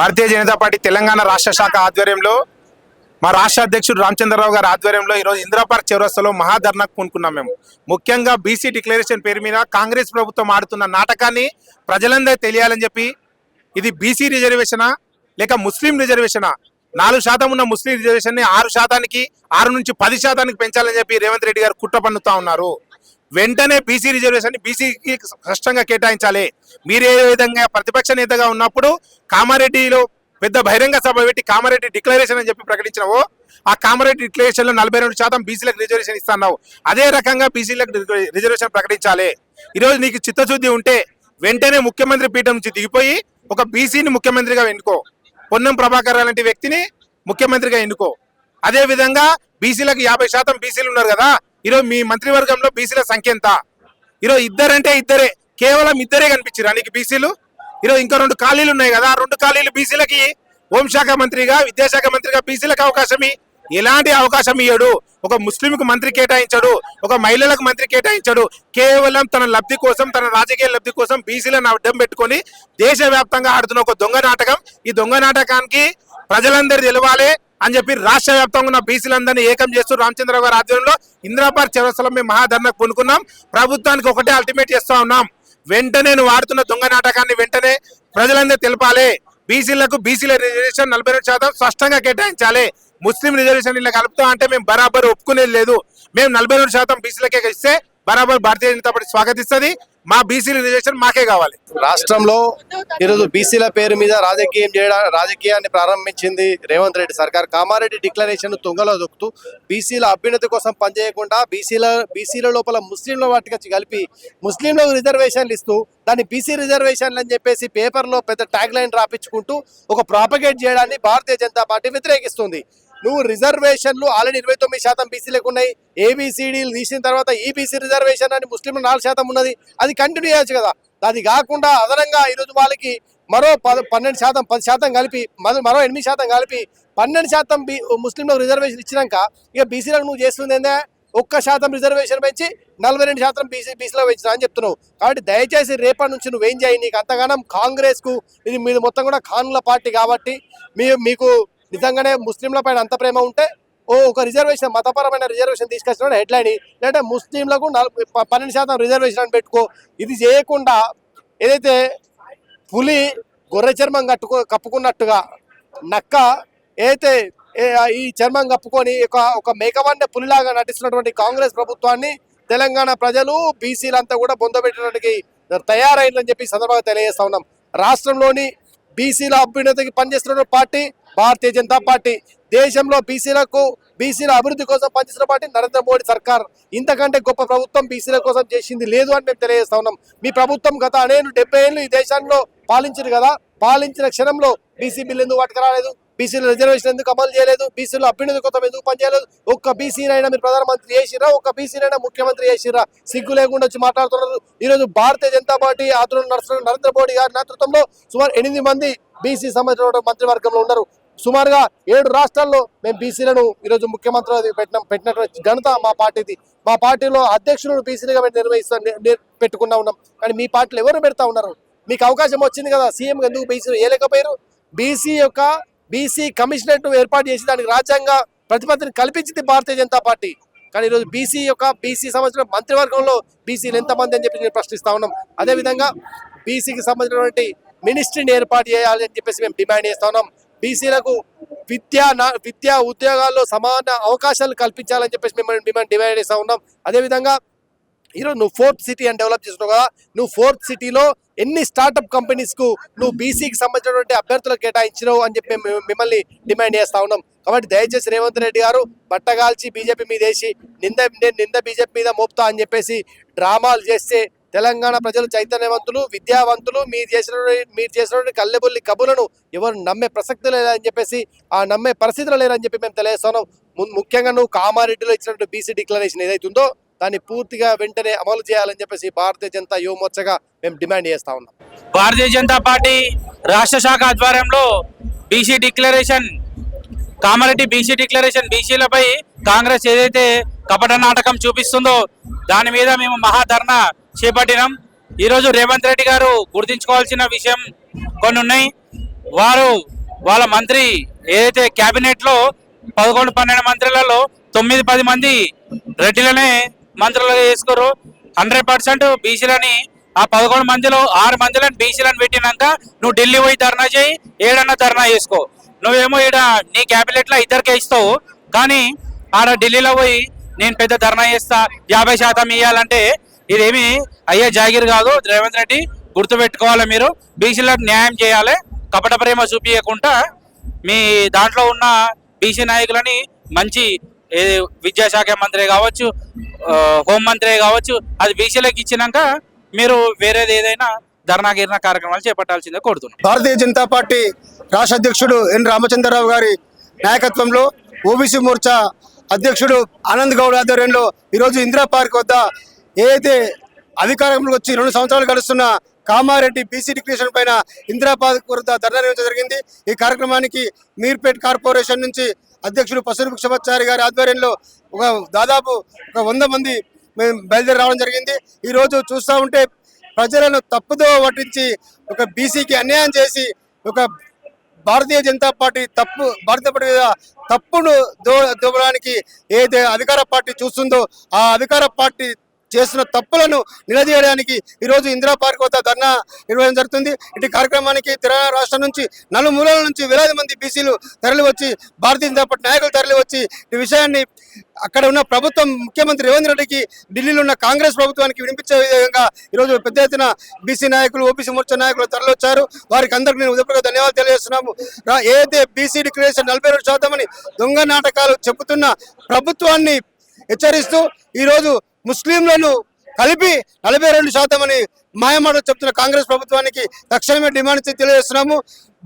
Bharatiya Janata party Telangana రాష్ట్ర శాఖ ఆధ్వర్యంలో మా రాష్ట్ర అధ్యక్షుడు రామచంద్రరావు గారి ఆధ్వర్యంలో ఈరోజు ఇందిరా పార్క్ చౌరస్తాలో మహాధర్నాకు పూనుకున్నాం. మేము ముఖ్యంగా బీసీ డిక్లరేషన్ పేరు మీద కాంగ్రెస్ ప్రభుత్వం ఆడుతున్న నాటకాన్ని ప్రజలందరూ తెలియాలని చెప్పి, ఇది బీసీ రిజర్వేషనా లేక ముస్లిం రిజర్వేషనా, 4% ఉన్న ముస్లిం రిజర్వేషన్ ని 6%కి 6 నుంచి 10% పెంచాలని చెప్పి రేవంత్ రెడ్డి గారు కుట్ర పన్నుతా ఉన్నారు. వెంటనే బీసీ రిజర్వేషన్ బీసీకి స్పష్టంగా కేటాయించాలి. మీరు ఏ విధంగా ప్రతిపక్ష నేతగా ఉన్నప్పుడు కామారెడ్డిలో పెద్ద బహిరంగ సభ పెట్టి కామారెడ్డి డిక్లరేషన్ అని చెప్పి ప్రకటించినావో, ఆ కామారెడ్డి డిక్లరేషన్ లో 42% బీసీలకు రిజర్వేషన్ ఇస్తున్నావు. అదే రకంగా బీసీలకు రిజర్వేషన్ ప్రకటించాలి. ఈరోజు నీకు చిత్తశుద్ధి ఉంటే వెంటనే ముఖ్యమంత్రి పీఠం నుంచి దిగిపోయి ఒక బీసీని ముఖ్యమంత్రిగా ఎన్నుకో. పొన్నం ప్రభాకర్ లాంటి వ్యక్తిని ముఖ్యమంత్రిగా ఎన్నుకో. అదే విధంగా బీసీలకు 50% బీసీలు ఉన్నారు కదా, ఈరోజు మీ మంత్రివర్గంలో బీసీల సంఖ్య ఎంత? ఈరోజు ఇద్దరంటే ఇద్దరే, కేవలం ఇద్దరే కనిపించారు నీకు బీసీలు. ఈరోజు ఇంకా 2 ఖాళీలు ఉన్నాయి కదా, 2 ఖాళీలు బీసీలకి హోంశాఖ మంత్రిగా, విద్యాశాఖ మంత్రిగా బీసీలకు అవకాశం ఎలాంటి అవకాశం ఇయ్యడు. ఒక ముస్లింకు మంత్రి కేటాయించాడు, ఒక మహిళలకు మంత్రి కేటాయించాడు. కేవలం తన లబ్ధి కోసం, తన రాజకీయ లబ్ధి కోసం బీసీలను అడ్డం పెట్టుకొని దేశవ్యాప్తంగా ఆడుతున్న ఒక దొంగ నాటకం. ఈ దొంగ నాటకానికి ప్రజలందరూ తెలవాలి అని చెప్పి రాష్ట్ర వ్యాప్తంగా ఉన్న బీసీలందరినీ ఏకం చేస్తూ రామచంద్రరావు గారి ఆధ్వర్యంలో ఇందిరా పార్క్ చౌరస్తాలో మేము మహాధర్నాకు పూనుకున్నాం. ప్రభుత్వానికి ఒకటే అల్టిమేట్ చేస్తా ఉన్నాం, వెంటనే నువ్వు ఆడుతున్న దొంగ నాటకాన్ని వెంటనే ప్రజలందరూ తెలపాలి. బీసీలకు బీసీల రిజర్వేషన్ 42% స్పష్టంగా కేటాయించాలి. ముస్లిం రిజర్వేషన్ ఇలా కలుపుతా అంటే మేము బరాబర్ ఒప్పుకునేది లేదు. మేము 42% బీసీలకే ఇస్తే బరాబర్ భారతీయ జనతా పార్టీ స్వాగతిస్తుంది. మా బీసీ రిజర్వేషన్ మాకే కావాలి. రాష్ట్రంలో ఈరోజు బీసీల పేరు మీద రాజకీయాన్ని ప్రారంభించింది రేవంత్ రెడ్డి సర్కార్. కామారెడ్డి డిక్లరేషన్ తుంగలో దొక్కుతూ బీసీల అభ్యున్నతి కోసం పనిచేయకుండా బీసీల లోపల ముస్లింల వాటికి కలిపి ముస్లింలకు రిజర్వేషన్లు ఇస్తూ దాన్ని బీసీ రిజర్వేషన్లు అని చెప్పేసి పేపర్లో పెద్ద ట్యాగ్ లైన్ రాపించుకుంటూ ఒక ప్రాపగేట్ చేయడాన్ని భారతీయ జనతా పార్టీ వ్యతిరేకిస్తుంది. నువ్వు రిజర్వేషన్లు ఆల్రెడీ 29% బీసీలకు ఉన్నాయి. ఏబిసిడీలు తీసిన తర్వాత ఈబీసీ రిజర్వేషన్ అని ముస్లింలు 4% ఉన్నది, అది కంటిన్యూ చేయొచ్చు కదా. అది కాకుండా అదనంగా ఈరోజు వాళ్ళకి మరో 12%, 10% కలిపి మరో 8% కలిపి 12% ముస్లింలకు రిజర్వేషన్ ఇచ్చినాక ఇక బీసీలకు నువ్వు చేస్తుంది ఏందే? 1% రిజర్వేషన్ పెంచి 42% బీసీలో పెంచినా అని చెప్తున్నావు. కాబట్టి దయచేసి రేపటి నుంచి నువ్వేం చేయి. నీకు అంతగానం కాంగ్రెస్కు ఇది మీది మొత్తం కూడా ఖాన్ల పార్టీ కాబట్టి మీకు నిజంగానే ముస్లింల పైన అంత ప్రేమ ఉంటే ఒక రిజర్వేషన్, మతపరమైన రిజర్వేషన్ తీసుకొచ్చిన హెడ్లైన్, లేదంటే ముస్లింలకు 12% రిజర్వేషన్ అని పెట్టుకో. ఇది చేయకుండా ఏదైతే పులి గొర్రె చర్మం కప్పుకున్నట్టుగా నక్క ఏదైతే ఈ చర్మం కప్పుకొని ఒక మేకవన్య పులిలాగా నటిస్తున్నటువంటి కాంగ్రెస్ ప్రభుత్వాన్ని తెలంగాణ ప్రజలు బీసీలంతా కూడా బొందబెట్టడానికి తయారైందని చెప్పి సందర్భంగా తెలియజేస్తా ఉన్నాం. రాష్ట్రంలోని బీసీల అభ్యున్నతికి పనిచేస్తున్న పార్టీ భారతీయ జనతా పార్టీ. దేశంలో బీసీల అభివృద్ధి కోసం పనిచేస్తున్న పార్టీ నరేంద్ర మోడీ సర్కార్. ఇంతకంటే గొప్ప ప్రభుత్వం బీసీల కోసం చేసింది లేదు అని మేము తెలియజేస్తా ఉన్నాం. మీ ప్రభుత్వం గత 70 ఏళ్ళు ఈ దేశంలో పాలించారు కదా, పాలించిన క్షణంలో బీసీ బిల్లు ఎందుకు పట్టుకు రాలేదు? బీసీల రిజర్వేషన్ ఎందుకు అమలు చేయలేదు? బీసీలో అభ్యున్నతి కోసం ఎందుకు పనిచేయలేదు? ఒక్క బీసీనైనా మీరు ప్రధానమంత్రి చేసిరా? ఒక్క బీసీనైనా ముఖ్యమంత్రి చేసిరా? సిగ్గు లేకుండా వచ్చి మాట్లాడుతున్నారు. ఈరోజు భారతీయ జనతా పార్టీ ఆధ్వర్యంలో నడుస్తున్న నరేంద్ర మోడీ గారి నేతృత్వంలో సుమారు 8 మంది బీసీ సంబంధించిన మంత్రివర్గంలో ఉన్నారు. సుమారుగా 7 రాష్ట్రాల్లో మేము బీసీలను ఈరోజు ముఖ్యమంత్రి పెట్టినటువంటి ఘనత మా పార్టీది. మా పార్టీలో అధ్యక్షులను బీసీలుగా పెట్టుకున్నా ఉన్నాం. కానీ మీ పార్టీలో ఎవరు పెడతా ఉన్నారు? మీకు అవకాశం వచ్చింది కదా, సీఎం ఎందుకు బీసీలు ఏలేకపోయారు? బీసీ కమిషనరేట్ ఏర్పాటు చేసి దానికి రాజ్యాంగ ప్రతిపత్తిని కల్పించింది భారతీయ జనతా పార్టీ. కానీ ఈరోజు బీసీ సంబంధించిన మంత్రివర్గంలో బీసీలు ఎంతమంది అని చెప్పి నేను ప్రశ్నిస్తా ఉన్నాం. అదేవిధంగా బీసీకి సంబంధించినటువంటి మినిస్ట్రీని ఏర్పాటు చేయాలి అని చెప్పేసి మేము డిమాండ్ చేస్తా ఉన్నాం. బీసీలకు విద్యా ఉద్యోగాల్లో సమాన అవకాశాలు కల్పించాలని చెప్పేసి మేము డిమాండ్ చేస్తా ఉన్నాం. అదేవిధంగా ఈరోజు నువ్వు 4th సిటీ అని డెవలప్ చేస్తున్నావు కదా, నువ్వు 4th సిటీలో ఎన్ని స్టార్టప్ కంపెనీస్కు నువ్వు బీసీకి సంబంధించినటువంటి అభ్యర్థులకు కేటాయించినావు అని చెప్పి మిమ్మల్ని డిమాండ్ చేస్తా ఉన్నాం. కాబట్టి దయచేసి రేవంత్ రెడ్డి గారు బట్టగాల్చి బీజేపీ మీద వేసి నింద బీజేపీ మీద మోపుతా అని చెప్పేసి డ్రామాలు చేస్తే తెలంగాణ ప్రజలు చైతన్యవంతులు, విద్యావంతులు. మీరు చేసినటువంటి కల్లెబుల్లి కబులను ఎవరు నమ్మే ప్రసక్తి లేదని చెప్పేసి, ఆ నమ్మే పరిస్థితులు లేరని చెప్పి మేము తెలియజేస్తున్నాం. ముఖ్యంగా నువ్వు కామారెడ్డిలో ఇచ్చినటువంటి బీసీ డిక్లరేషన్ ఏదైతుందో దాన్ని పూర్తిగా వెంటనే అమలు చేయాలని చెప్పేసి భారతీయ జనతా యువమోర్చగా మేము డిమాండ్ చేస్తా ఉన్నాం. భారతీయ జనతా పార్టీ రాష్ట్ర శాఖ ఆధ్వర్యంలో BC declaration, Kamareddy BC declaration, బీసీలపై కాంగ్రెస్ ఏదైతే కపట నాటకం చూపిస్తుందో దాని మీద మేము మహాధర్నా చేపట్టినాం. ఈరోజు రేవంత్ రెడ్డి గారు గుర్తించుకోవాల్సిన విషయం కొన్ని ఉన్నాయి. వారు వాళ్ళ మంత్రి ఏదైతే కేబినెట్ లో 11-12 మంత్రులలో 9-10 మంది రెడ్డిలనే మంత్రులుగా చేసుకోరు. 100% బీసీలని ఆ 11 మందిలో 6 మందిలను బీసీలను పెట్టినాక నువ్వు ఢిల్లీ పోయి ధర్నా చేయి, ఏడన్నా ధర్నా చేసుకో. నువ్వేమో ఈడ నీ క్యాబినెట్ లో ఇద్దరికే ఇస్తావు, కానీ ఆడ ఢిల్లీలో పోయి నేను పెద్ద ధర్నా చేస్తా 50% ఇవ్వాలంటే ఇదేమి అయ్యే జాగిర్ కాదు. రేవంత్ రెడ్డి గుర్తుపెట్టుకోవాలి, మీరు బీసీలకు న్యాయం చేయాలి. కపట ప్రేమ చూపించకుండా మీ దాంట్లో ఉన్న బీసీ నాయకులని మంచి విద్యాశాఖ మంత్రి కావచ్చు, హోంమంత్రి కావచ్చు, అది బీసీలకు ఇచ్చినాక మీరు వేరేది ఏదైనా ధర్నా గిర్నా కార్యక్రమాలు చేపట్టాల్సిందే కోరుతున్నాం. భారతీయ జనతా పార్టీ రాష్ట్ర అధ్యక్షుడు ఎన్ రామచంద్రరావు గారి నాయకత్వంలో ఓబీసీ మోర్చా అధ్యక్షుడు ఆనంద్ గౌడ్ ఆధ్వర్యంలో ఈరోజు ఇందిరా పార్క్ వద్ద ఏదైతే అధికారంలోకి వచ్చి 2 సంవత్సరాలు గడుస్తున్న కామారెడ్డి బీసీ డిక్లరేషన్ పైన ఇందిరా పార్క్ వద్ద ధర్నా నిర్వహించడం జరిగింది. ఈ కార్యక్రమానికి మీర్పేట్ కార్పొరేషన్ నుంచి అధ్యక్షుడు పసూరి భిక్షపచారి గారి ఆధ్వర్యంలో దాదాపు 100 మంది మేము బయలుదేరి రావడం జరిగింది. ఈరోజు చూస్తూ ఉంటే ప్రజలను తప్పుదో పట్టించి ఒక బీసీకి అన్యాయం చేసి ఒక భారతీయ జనతా పార్టీ తప్పును దోవడానికి ఏదైతే అధికార పార్టీ చూస్తుందో ఆ అధికార పార్టీ చేస్తున్న తప్పులను నిలదీయడానికి ఈరోజు ఇందిరా పార్క్ వద్ద ధర్నా నిర్వహించడం జరుగుతుంది. ఇటు కార్యక్రమానికి తెలంగాణ రాష్ట్రం నుంచి నలుమూలల నుంచి వేలాది మంది బీసీలు తరలి వచ్చి, భారతీయ జనతా పార్టీ నాయకులు తరలి వచ్చి ఈ విషయాన్ని అక్కడ ఉన్న ప్రభుత్వం ముఖ్యమంత్రి రేవంత్ రెడ్డికి, ఢిల్లీలో ఉన్న కాంగ్రెస్ ప్రభుత్వానికి వినిపించే విధంగా ఈరోజు పెద్ద ఎత్తున బీసీ నాయకులు, ఓబీసీ మోర్చా నాయకులు తరలి వచ్చారు. వారికి అందరికీ నేను ఉదయపూర్వక ధన్యవాదాలు తెలియజేస్తున్నాము. ఏదైతే బీసీ డిక్లరేషన్ 42% అని దొంగ నాటకాలు చెబుతున్న ప్రభుత్వాన్ని హెచ్చరిస్తూ ఈరోజు ముస్లింలను కలిపి 42% అని మాయమాటలు చెప్తున్న కాంగ్రెస్ ప్రభుత్వానికి తక్షణమే డిమాండ్ తెలియజేస్తున్నాము.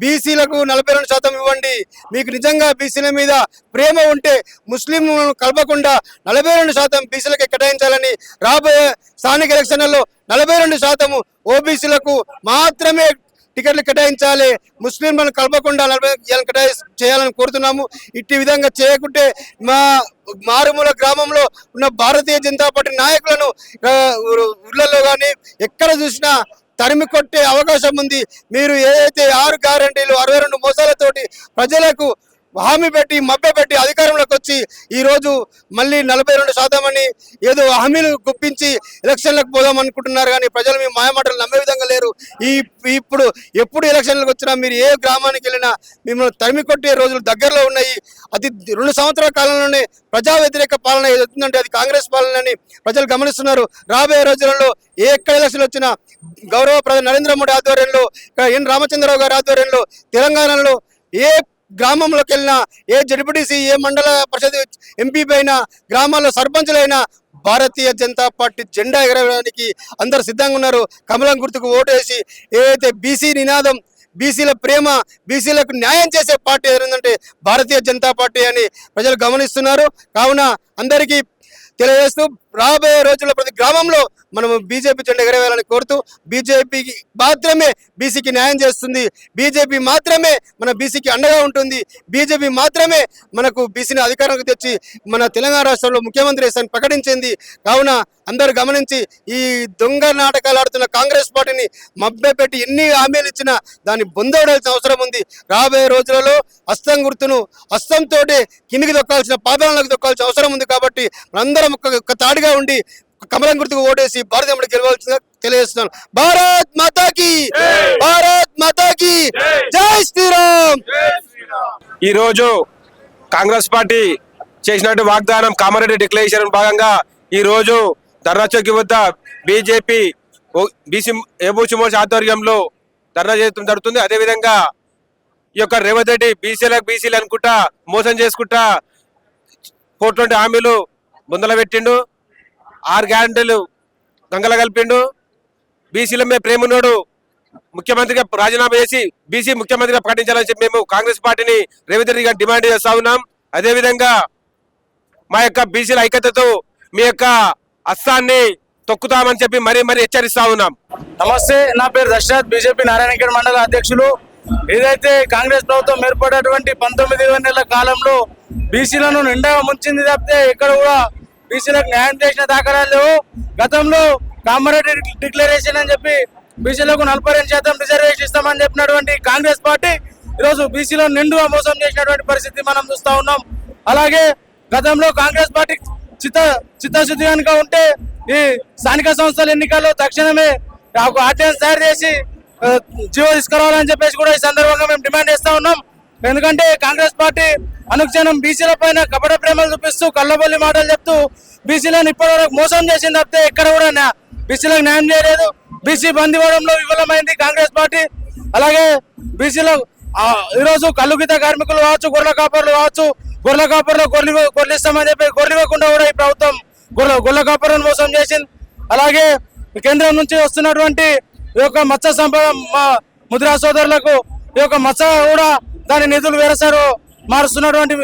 బీసీలకు 42% ఇవ్వండి. మీకు నిజంగా బీసీల మీద ప్రేమ ఉంటే ముస్లింలను కలపకుండా 42% బీసీలకు కేటాయించాలని, రాబోయే స్థానిక ఎలక్షన్లలో 42% ఓబీసీలకు మాత్రమే టికెట్లు కేటాయించాలి. ముస్లింలను కలపకుండా 40 చేయాలని కోరుతున్నాము. ఇట్టి విధంగా చేయకుంటే మా మారుమూల గ్రామంలో ఉన్న భారతీయ జనతా పార్టీ నాయకులను ఊళ్ళల్లో కానీ ఎక్కడ చూసినా తరిమి కొట్టే అవకాశం ఉంది. మీరు ఏదైతే 6 గ్యారంటీలు 62 మోసాలతోటి ప్రజలకు హామీ పెట్టి మభ్యపెట్టి అధికారంలోకి వచ్చి ఈరోజు మళ్ళీ 42% అని ఏదో హామీలు గుప్పించి ఎలక్షన్లకు పోదాం అనుకుంటున్నారు, కానీ ప్రజలు మీ మాయమాటలు నమ్మే విధంగా లేరు. ఇప్పుడు ఎప్పుడు ఎలక్షన్లకు వచ్చినా మీరు ఏ గ్రామానికి వెళ్ళినా మిమ్మల్ని తరిమి కొట్టే రోజులు దగ్గరలో ఉన్నాయి. అది 2 సంవత్సరాల కాలంలోనే ప్రజా వ్యతిరేక పాలన ఏదవుతుందంటే అది కాంగ్రెస్ పాలన అని ప్రజలు గమనిస్తున్నారు. రాబోయే రోజులలో ఎక్కడ ఎలక్షన్లు వచ్చినా గౌరవ ప్రధాని నరేంద్ర మోడీ ఆధ్వర్యంలో, ఎన్ రామచంద్రరావు గారి ఆధ్వర్యంలో తెలంగాణలో ఏ గ్రామంలోకి వెళ్ళినా, ఏ జడ్పీటీసీ, ఏ మండల పరిషత్ ఎంపీ పైన, గ్రామాల్లో సర్పంచులైనా భారతీయ జనతా పార్టీ జెండా ఎగరవేయడానికి అందరు సిద్ధంగా ఉన్నారు. కమలం గుర్తుకు ఓటేసి ఏదైతే బీసీ నినాదం, బీసీల ప్రేమ, బీసీలకు న్యాయం చేసే పార్టీ ఏదంటే భారతీయ జనతా పార్టీ అని ప్రజలు గమనిస్తున్నారు. కావున అందరికీ తెలియజేస్తూ రాబోయే రోజుల్లో ప్రతి గ్రామంలో మనము బీజేపీ జెండా ఎగరవేయాలని కోరుతూ, బీజేపీకి మాత్రమే బీసీకి న్యాయం చేస్తుంది, బీజేపీ మాత్రమే మన బీసీకి అండగా ఉంటుంది, బీజేపీ మాత్రమే మనకు బీసీని అధికారంలోకి తెచ్చి మన తెలంగాణ రాష్ట్రంలో ముఖ్యమంత్రి స్థానం ప్రకటించింది. కావున అందరూ గమనించి ఈ దొంగ నాటకాలు ఆడుతున్న కాంగ్రెస్ పార్టీని మభ్యపెట్టి ఎన్ని హామీలు ఇచ్చినా దాన్ని బొందవడాల్సిన అవసరం ఉంది. రాబోయే రోజులలో హస్తం గుర్తును హస్తంతో కిందికి దొక్కాల్సిన, పాదాలకు దొక్కాల్సిన అవసరం ఉంది. కాబట్టి మనందరం ఒక తాడిగా ఉండి కమలం గుర్తుకు ఓటేసి భారతీయ గెలవాల్సిందిగా తెలియజేస్తున్నాను. భారత్ మాతాకి, భారత్ మాతాకి జై శ్రీరామ్. ఈ రోజు కాంగ్రెస్ పార్టీ చేసినట్టు వాగ్దానం కామారెడ్డి డిక్లరేషన్ భాగంగా ఈ రోజు ధర్నా చౌకి వద్ద బీజేపీ ఓబీసీ మోర్చా ఆధ్వర్యంలో ధర్నా చేయడం జరుగుతుంది. అదేవిధంగా ఈ యొక్క రేవంత్ రెడ్డి బీసీలు అనుకుంటా మోసం చేసుకుంటా 420 హామీలు బుందల పెట్టిండు, 6 గ్యారంటీలు గంగల కలిపిండు. బీసీల మీద ప్రేమనోడు ముఖ్యమంత్రిగా రాజీనామా చేసి బీసీ ముఖ్యమంత్రిగా ప్రకటించాలని చెప్పి మేము కాంగ్రెస్ పార్టీని రేవంత్ రెడ్డి గారు డిమాండ్ చేస్తా ఉన్నాం. అదేవిధంగా మా యొక్క బీసీల ఐక్యతతో మీ యొక్క హస్తాన్ని తొక్కుతామని చెప్పి మరీ హెచ్చరిస్తా ఉన్నాం. నమస్తే, నా పేరు దశరథ్, బీజేపీ నారాయణఖేడ్ మండల అధ్యక్షులు. ఏదైతే కాంగ్రెస్ ప్రభుత్వం ఏర్పడేటువంటి 19-20 నెలల కాలంలో బీసీలను నిండా ముంచింది తప్పితే ఇక్కడ కూడా బీసీలకు న్యాయం చేసిన దాఖలాలు లేవు. గతంలో కామారెడ్డి డిక్లరేషన్ అని చెప్పి బీసీలకు 42% రిజర్వేషన్ ఇస్తామని చెప్పినటువంటి కాంగ్రెస్ పార్టీ ఈరోజు బీసీలో నిండుగా మోసం చేసినటువంటి పరిస్థితి మనం చూస్తా ఉన్నాం. అలాగే గతంలో కాంగ్రెస్ పార్టీ చిత్తశుద్ధి కనుక ఉంటే ఈ స్థానిక సంస్థల ఎన్నికల్లో తక్షణమే ఒక ఆర్డినెన్స్ తయారు చేసి జీవో తీసుకురావాలని చెప్పేసి కూడా ఈ సందర్భంగా మేము డిమాండ్ చేస్తా ఉన్నాం. ఎందుకంటే కాంగ్రెస్ పార్టీ అనుక్షణం బీసీల పైన కపట ప్రేమలు చూపిస్తూ కళ్ళబొల్లి మాటలు చెప్తూ బీసీలను ఇప్పటివరకు మోసం చేసింది తప్పితే ఎక్కడ కూడా బీసీలకు న్యాయం చేయలేదు. బీసీ బంద్ ఇవ్వడంలో విఫలమైంది కాంగ్రెస్ పార్టీ. అలాగే బీసీలో ఈరోజు కల్లుగీత కార్మికులు కావచ్చు, గొర్రెల కాపర్లు కావచ్చు, గొర్రెల కాపర్లో గొర్రెలు ఇస్తామని చెప్పి గొర్రెలు ఇవ్వకుండా కూడా ఈ ప్రభుత్వం గొర్రెల కాపర్లను మోసం చేసింది. అలాగే కేంద్రం నుంచి వస్తున్నటువంటి ఈ యొక్క మత్స్య సంపద ముద్రా సోదరులకు ఈ యొక్క మత్స్య కూడా దాని నిధులు వేరేసారు వాడుతున్నటువంటి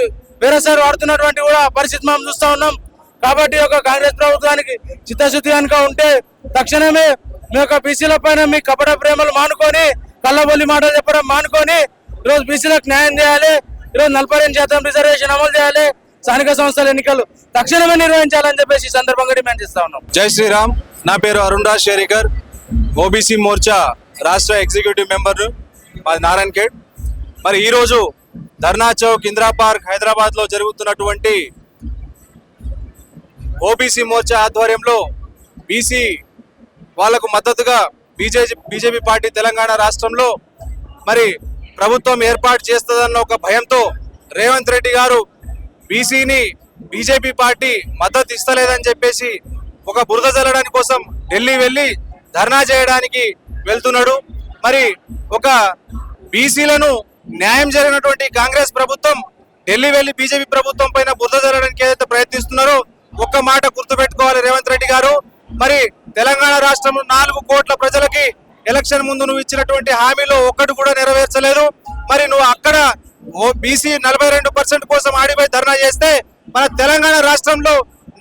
కూడా పరిస్థితి మనం చూస్తా ఉన్నాం. కాబట్టి ఈ యొక్క కాంగ్రెస్ ప్రభుత్వానికి చిత్తశుద్ధి కనుక ఉంటే తక్షణమే మీ యొక్క బీసీల పైన మీ కపట ప్రేమలు మానుకొని కళ్ళబొల్లి మాటలు చెప్పడం మానుకొని ఈరోజు బీసీలకు న్యాయం చేయాలి. ఈరోజు 42% రిజర్వేషన్ అమలు చేయాలి. స్థానిక సంస్థల ఎన్నికలు తక్షణమే నిర్వహించాలని చెప్పేసి ఈ సందర్భంగా డిమాండ్ చేస్తా ఉన్నాం. జై శ్రీరామ్. నా పేరు అరుణ్ రాజ్ షేరికర్, ఓబీసీ మోర్చా రాష్ట్ర ఎగ్జిక్యూటివ్ మెంబర్, మాది నారాయణ్ ఖేడ్. మరి ఈరోజు ధర్నా చౌక్ ఇందిరా పార్క్ హైదరాబాద్ లో జరుగుతున్నటువంటి ఓబీసీ మోర్చా ఆధ్వర్యంలో బీసీ వాళ్లకు మద్దతుగా బీజేపీ పార్టీ తెలంగాణ రాష్ట్రంలో మరి ప్రభుత్వం ఏర్పాటు చేస్తుందన్న ఒక భయంతో రేవంత్ రెడ్డి గారు బీసీని బీజేపీ పార్టీ మద్దతు ఇస్తలేదని చెప్పేసి ఒక బురద జల్లడానికి కోసం ఢిల్లీ వెళ్ళి ధర్నా చేయడానికి వెళ్తున్నాడు. మరి ఒక బీసీలను న్యాయం జరిగినటువంటి కాంగ్రెస్ ప్రభుత్వం ఢిల్లీ వెళ్ళి బీజేపీ ప్రభుత్వం పైన బురద జల్లడానికి ఏదైతే ప్రయత్నిస్తున్నారో ఒక్క మాట గుర్తుపెట్టుకోవాలి రేవంత్ రెడ్డి గారు. మరి తెలంగాణ రాష్ట్రంలో 4 కోట్ల ప్రజలకి ఎలక్షన్ ముందు నువ్వు ఇచ్చినటువంటి హామీలో ఒక్కటి కూడా నెరవేర్చలేదు. మరి నువ్వు అక్కడ బీసీ 42% కోసం ఆడిపోయి ధర్నా చేస్తే మన తెలంగాణ రాష్ట్రంలో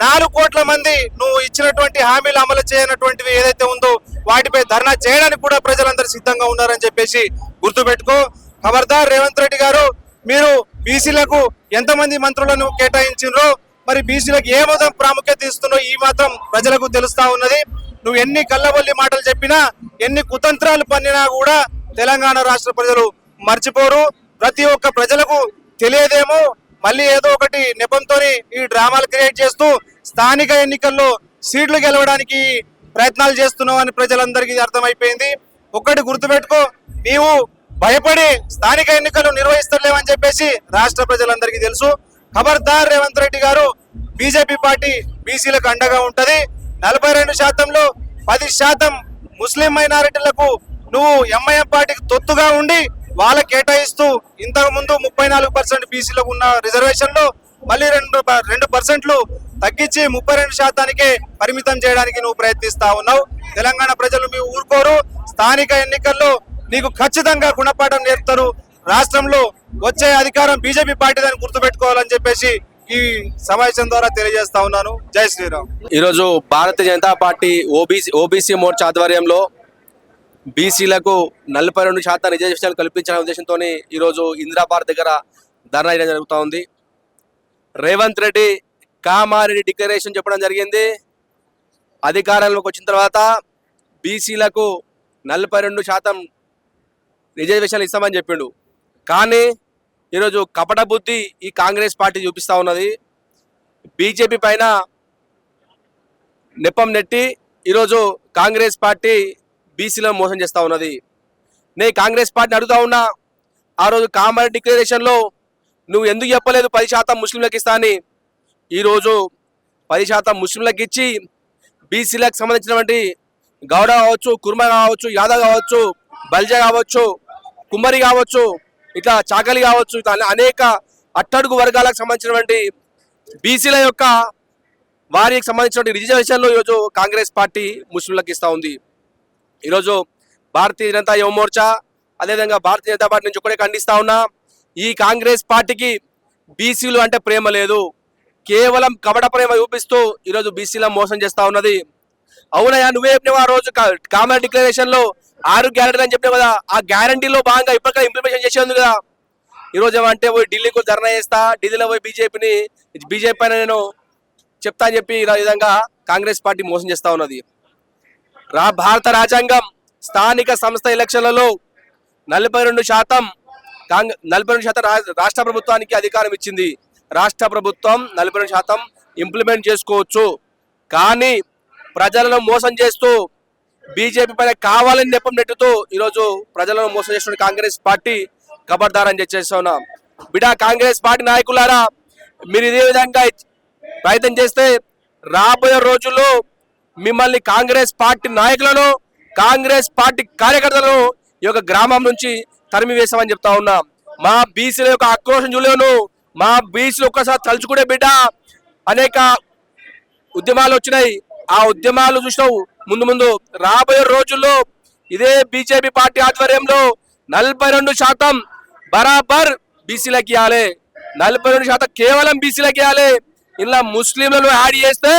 4 కోట్ల మంది నువ్వు ఇచ్చినటువంటి హామీలు అమలు చేయనటువంటివి ఏదైతే ఉందో వాటిపై ధర్నా చేయడానికి కూడా ప్రజలందరూ సిద్ధంగా ఉన్నారని చెప్పేసి గుర్తుపెట్టుకో. ఖబర్దార్ రేవంత్ రెడ్డి గారు, మీరు బీసీలకు ఎంతమంది మంత్రులను కేటాయించినరో, మరి బీసీలకు ఏ మాత్రం ప్రాముఖ్యత ఇస్తున్నో ఈ మాత్రం ప్రజలకు తెలుస్తా ఉన్నది. నువ్వు ఎన్ని కళ్ళబొల్లి మాటలు చెప్పినా, ఎన్ని కుతంత్రాలు పన్నినా కూడా తెలంగాణ రాష్ట్ర ప్రజలు మర్చిపోరు. ప్రతి ఒక్క ప్రజలకు తెలియదేమో, మళ్ళీ ఏదో ఒకటి నెపంతో ఈ డ్రామాలు క్రియేట్ చేస్తూ స్థానిక ఎన్నికల్లో సీట్లు గెలవడానికి ప్రయత్నాలు చేస్తున్నావు అని ప్రజలందరికీ అర్థమైపోయింది. ఒక్కటి గుర్తుపెట్టుకో, నీవు భయపడి స్థానిక ఎన్నికలు నిర్వహిస్తలేవని చెప్పేసి రాష్ట్ర ప్రజలందరికీ తెలుసు. ఖబర్దార్ రేవంత్ రెడ్డి గారు, బీజేపీ పార్టీ బీసీలకు అండగా ఉంటది. 42%లో 10% ముస్లిం మైనారిటీలకు నువ్వు ఎంఐఎం పార్టీకి తొత్తుగా ఉండి వాళ్ళ కేటాయిస్తూ ఇంతకు ముందు 34% బీసీలకు ఉన్న రిజర్వేషన్లో మళ్ళీ 2% తగ్గించి 32%కే పరిమితం చేయడానికి నువ్వు ప్రయత్నిస్తా ఉన్నావు. తెలంగాణ ప్రజలు మీ ఊరుకోరు. స్థానిక ఎన్నికల్లో నీకు ఖచ్చితంగా గుణపాఠం నేర్పుతారు. రాష్ట్రంలో వచ్చే అధికారం బీజేపీ పార్టీ దాన్ని గుర్తుపెట్టుకోవాలని చెప్పేసి ఈ సమావేశం ద్వారా తెలియజేస్తా ఉన్నాను. జై శ్రీరామ్. ఈరోజు భారతీయ జనతా పార్టీ ఓబీసీ మోర్చా ఆధ్వర్యంలో బీసీలకు 42% రిజర్వేషన్లు కల్పించాలనే ఉద్దేశంతో ఈరోజు ఇందిరా పార్క్ దగ్గర ధర్నా చేయడం జరుగుతూ ఉంది. రేవంత్ రెడ్డి కామారెడ్డి డిక్లరేషన్ చెప్పడం జరిగింది. అధికారంలోకి వచ్చిన తర్వాత బీసీలకు 42% రిజర్వేషన్లు ఇస్తామని చెప్పిండు. కానీ ఈరోజు కపట బుద్ధి ఈ కాంగ్రెస్ పార్టీ చూపిస్తూ ఉన్నది. బీజేపీ పైన నెపం నెట్టి ఈరోజు కాంగ్రెస్ పార్టీ బీసీలను మోసం చేస్తూ ఉన్నది. నేను కాంగ్రెస్ పార్టీని అడుగుతా ఉన్నా, ఆ రోజు కామారెడ్డి డిక్లరేషన్లో నువ్వు ఎందుకు చెప్పలేదు 10% ముస్లింలకు ఇస్తా అని? ఈరోజు 10% ముస్లింలకు ఇచ్చి బీసీలకు సంబంధించినటువంటి గౌడ కావచ్చు, కుర్మ కావచ్చు, యాదవ్ కావచ్చు, బల్జా కావచ్చు, కుమ్మరి కావచ్చు, ఇట్లా చాకలి కావచ్చు, ఇట్లా అనేక అట్టడుగు వర్గాలకు సంబంధించినటువంటి బీసీల యొక్క వారికి సంబంధించినటువంటి రిజర్వేషన్లు ఈరోజు కాంగ్రెస్ పార్టీ ముస్లింలకు ఇస్తూ ఉంది. ఈరోజు భారతీయ జనతా యువ మోర్చా అదేవిధంగా భారతీయ జనతా పార్టీ నుంచి ఒకటే ఖండిస్తా ఉన్నా, ఈ కాంగ్రెస్ పార్టీకి బీసీలు అంటే ప్రేమ లేదు, కేవలం కపట ప్రేమ చూపిస్తూ ఈరోజు బీసీలను మోసం చేస్తూ ఉన్నది. అవునయ్యా, నువ్వే చెప్పినావు ఆ రోజు కామన్ డిక్లరేషన్ లో 6 గ్యారెంటీలు అని చెప్పినావు కదా, ఆ గ్యారెంటీలో భాగంగా ఇప్పటికే ఇంప్లిమెంటేషన్ చేసేందుకు కదా. ఈరోజు ఏమంటే పోయి ఢిల్లీకి ధర్నా చేస్తా, ఢిల్లీలో పోయి బీజేపీ పైన నేను చెప్తా అని చెప్పి ఈ విధంగా కాంగ్రెస్ పార్టీ మోసం చేస్తా ఉన్నది. భారత రాజ్యాంగం స్థానిక సంస్థ ఎలక్షన్లలో 42% 42% రాష్ట్ర ప్రభుత్వానికి అధికారం ఇచ్చింది. రాష్ట్ర ప్రభుత్వం 42% ఇంప్లిమెంట్ చేసుకోవచ్చు. కానీ ప్రజలను మోసం చేస్తూ బీజేపీ పైన కావాలని నెపం నెట్టుతూ ఈరోజు ప్రజలను మోసం చేస్తున్న కాంగ్రెస్ పార్టీ ఖబర్దారని చేస్తున్నా. బిడా కాంగ్రెస్ పార్టీ నాయకులారా, మీరు ఇదే విధంగా ప్రయత్నం చేస్తే రాబోయే రోజుల్లో మిమ్మల్ని కాంగ్రెస్ పార్టీ నాయకులను, కాంగ్రెస్ పార్టీ కార్యకర్తలను ఈ యొక్క గ్రామం నుంచి తరిమి వేసామని చెప్తా ఉన్నా. మా బీసీల యొక్క ఆక్రోషం చూడలేను. మా బీసీలు ఒక్కసారి తలుచుకునే బిడ్డ అనేక ఉద్యమాలు వచ్చినాయి. ఆ ఉద్యమాలు చూసినావు. ముందు రాబోయే రోజుల్లో ఇదే బీజేపీ పార్టీ ఆధ్వర్యంలో 42% బరాబర్ బీసీలకి ఇవ్వాలి. 42% కేవలం బీసీలకి ఇవ్వాలి. ఇలా ముస్లింలను యాడ్ చేస్తే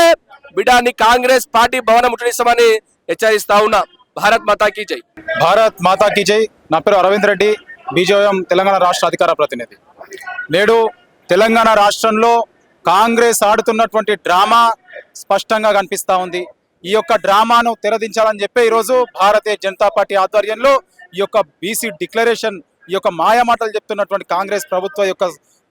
బిడ్డాన్ని కాంగ్రెస్ పార్టీ భవనం ముట్టడిస్తామని హెచ్చరిస్తా ఉన్నా. భారత్ మాతా కీ జై. భారత్ మాతా కీ జై. నా పేరు అరవింద్ రెడ్డి, బీజేఎం తెలంగాణ రాష్ట్ర అధికార ప్రతినిధి. నేడు తెలంగాణ రాష్ట్రంలో కాంగ్రెస్ ఆడుతున్నటువంటి డ్రామా స్పష్టంగా కనిపిస్తూ ఉంది. ఈ యొక్క డ్రామాను తెరదించాలని చెప్పి ఈరోజు భారతీయ జనతా పార్టీ ఆధ్వర్యంలో ఈ యొక్క బీసీ డిక్లరేషన్, ఈ యొక్క మాయమాటలు చెప్తున్నటువంటి కాంగ్రెస్ ప్రభుత్వ యొక్క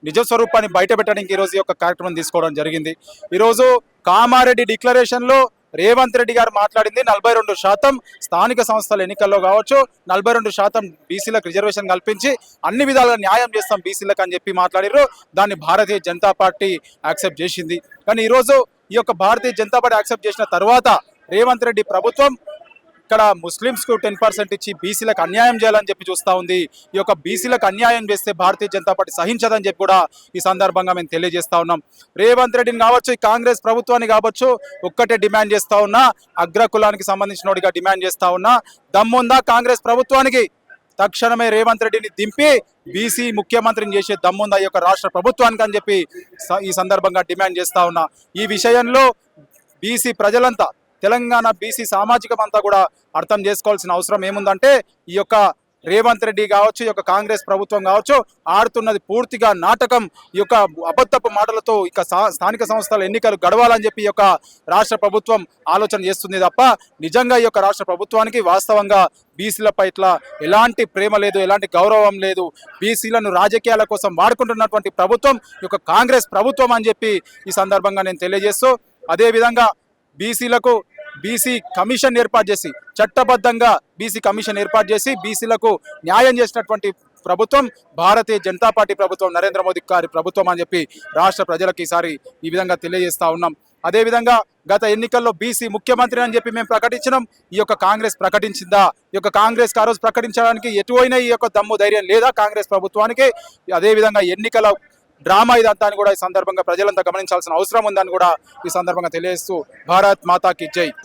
నిజ స్వరూపాన్ని బయట పెట్టడానికి ఈరోజు ఈ యొక్క కార్యక్రమం తీసుకోవడం జరిగింది. ఈరోజు కామారెడ్డి డిక్లరేషన్లో రేవంత్ రెడ్డి గారు మాట్లాడింది 42% స్థానిక సంస్థల ఎన్నికల్లో కావచ్చు, 42% బీసీలకు రిజర్వేషన్ కల్పించి అన్ని విధాలుగా న్యాయం చేస్తాం బీసీలకు అని చెప్పి మాట్లాడారు. దాన్ని భారతీయ జనతా పార్టీ యాక్సెప్ట్ చేసింది. కానీ ఈరోజు ఈ యొక్క భారతీయ జనతా పార్టీ యాక్సెప్ట్ చేసిన తర్వాత రేవంత్ రెడ్డి ప్రభుత్వం ఇక్కడ ముస్లింస్కు 10% ఇచ్చి బీసీలకు అన్యాయం చేయాలని చెప్పి చూస్తూ ఉంది. ఈ యొక్క బీసీలకు అన్యాయం చేస్తే భారతీయ జనతా పార్టీ సహించదని చెప్పి కూడా ఈ సందర్భంగా మేము తెలియజేస్తా ఉన్నాం. రేవంత్ రెడ్డిని కావచ్చు, ఈ కాంగ్రెస్ ప్రభుత్వాన్ని కావచ్చు, ఒక్కటే డిమాండ్ చేస్తా ఉన్నా, అగ్రకులానికి సంబంధించినోడిగా డిమాండ్ చేస్తా ఉన్నా, దమ్ముందా కాంగ్రెస్ ప్రభుత్వానికి తక్షణమే రేవంత్ రెడ్డిని దింపి బీసీ ముఖ్యమంత్రిని చేసే దమ్ముందా ఈ యొక్క రాష్ట్ర ప్రభుత్వానికి అని చెప్పి ఈ సందర్భంగా డిమాండ్ చేస్తా ఉన్నా. ఈ విషయంలో బీసీ ప్రజలంతా, తెలంగాణ బీసీ సామాజికం అంతా కూడా అర్థం చేసుకోవాల్సిన అవసరం ఏముందంటే, ఈ యొక్క రేవంత్ రెడ్డి కావచ్చు, ఈ యొక్క కాంగ్రెస్ ప్రభుత్వం కావచ్చు, ఆడుతున్నది పూర్తిగా నాటకం. ఈ యొక్క అబద్ధపు మాటలతో ఇక స్థానిక సంస్థల ఎన్నికలు గడవాలని చెప్పి ఈ యొక్క రాష్ట్ర ప్రభుత్వం ఆలోచన చేస్తుంది తప్ప నిజంగా ఈ యొక్క రాష్ట్ర ప్రభుత్వానికి వాస్తవంగా బీసీలపై ఇట్లా ఎలాంటి ప్రేమ లేదు, ఎలాంటి గౌరవం లేదు. బీసీలను రాజకీయాల కోసం వాడుకుంటున్నటువంటి ప్రభుత్వం ఈ యొక్క కాంగ్రెస్ ప్రభుత్వం అని చెప్పి ఈ సందర్భంగా నేను తెలియజేస్తూ, అదేవిధంగా బీసీలకు బీసీ కమిషన్ ఏర్పాటు చేసి, చట్టబద్ధంగా బీసీ కమిషన్ ఏర్పాటు చేసి బీసీలకు న్యాయం చేసినటువంటి ప్రభుత్వం భారతీయ జనతా పార్టీ ప్రభుత్వం, నరేంద్ర మోదీ గారి ప్రభుత్వం అని చెప్పి రాష్ట్ర ప్రజలకు ఈసారి ఈ విధంగా తెలియజేస్తా ఉన్నాం. అదేవిధంగా గత ఎన్నికల్లో బీసీ ముఖ్యమంత్రి అని చెప్పి మేము ప్రకటించినాం. ఈ యొక్క కాంగ్రెస్ ప్రకటించిందా? ఈ యొక్క కాంగ్రెస్ ఆ రోజు ప్రకటించడానికి ఎటువైనా ఈ యొక్క దమ్ము ధైర్యం లేదా కాంగ్రెస్ ప్రభుత్వానికి? అదేవిధంగా ఎన్నికల డ్రామా ఇదంతా అని కూడా ఈ సందర్భంగా ప్రజలంతా గమనించాల్సిన అవసరం ఉందని కూడా ఈ సందర్భంగా తెలియజేస్తూ భారత్ మాతా కీ జై.